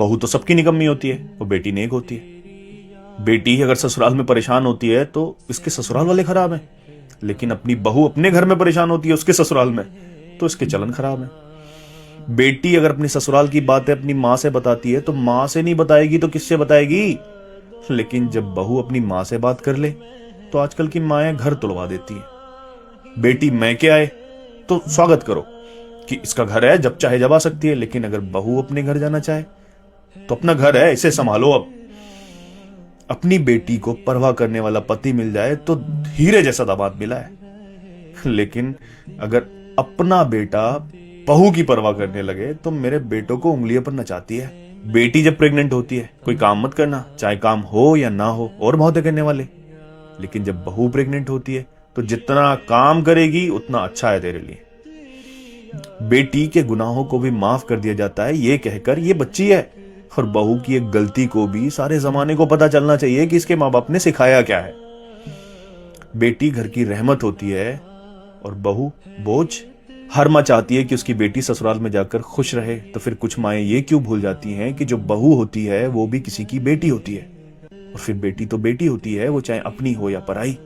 बहू तो सबकी निकम्मी होती है, वो बेटी नेक होती है। बेटी अगर ससुराल में परेशान होती है तो इसके ससुराल वाले खराब हैं, लेकिन अपनी बहू अपने घर में परेशान होती है उसके ससुराल में तो इसके चलन खराब है। बेटी अगर अपनी ससुराल की बातें अपनी माँ से बताती है तो माँ से नहीं बताएगी तो किससे बताएगी। लेकिन जब बहू अपनी माँ से बात कर ले तो आजकल की माएं घर तुड़वा देती हैं। बेटी मैके आए तो स्वागत करो कि इसका घर है, जब चाहे जब आ सकती है। लेकिन अगर बहू अपने घर जाना चाहे तो अपना घर है, इसे संभालो। अब अपनी बेटी को परवाह करने वाला पति मिल जाए तो हीरे जैसा दामाद मिला है। लेकिन अगर अपना बेटा बहू की परवाह करने लगे तो मेरे बेटों को उंगलियों पर नचाती है। बेटी जब प्रेग्नेंट होती है कोई काम मत करना, चाहे काम हो या ना हो, और बहुत है करने वाले। लेकिन जब बहू प्रेग्नेंट होती है तो जितना काम करेगी उतना अच्छा है तेरे लिए। बेटी के गुनाहों को भी माफ कर दिया जाता है ये कहकर ये बच्ची है। और बहू की एक गलती को भी सारे जमाने को पता चलना चाहिए कि इसके माँ बाप ने सिखाया क्या है। बेटी घर की रहमत होती है और बहू बोझ। हर माँ चाहती है कि उसकी बेटी ससुराल में जाकर खुश रहे, तो फिर कुछ माएं ये क्यों भूल जाती हैं कि जो बहू होती है वो भी किसी की बेटी होती है। और फिर बेटी तो बेटी होती है, वो चाहे अपनी हो या पराई।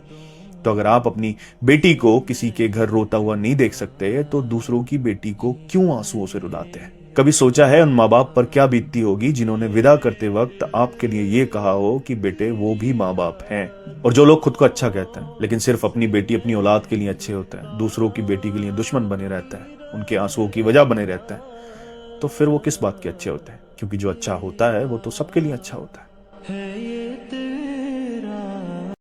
तो अगर आप अपनी बेटी को किसी के घर रोता हुआ नहीं देख सकते तो दूसरों की बेटी को क्यों आंसुओं से रुलाते हैं। कभी सोचा है उन माँ बाप पर क्या बीतती होगी जिन्होंने विदा करते वक्त आपके लिए ये कहा हो कि बेटे वो भी माँ बाप हैं। और जो लोग खुद को अच्छा कहते हैं लेकिन सिर्फ अपनी बेटी अपनी औलाद के लिए अच्छे होते हैं, दूसरों की बेटी के लिए दुश्मन बने रहते हैं, उनके आंसुओं की वजह बने रहते हैं, तो फिर वो किस बात के अच्छे होते हैं। क्योंकि जो अच्छा होता है वो तो सबके लिए अच्छा होता है।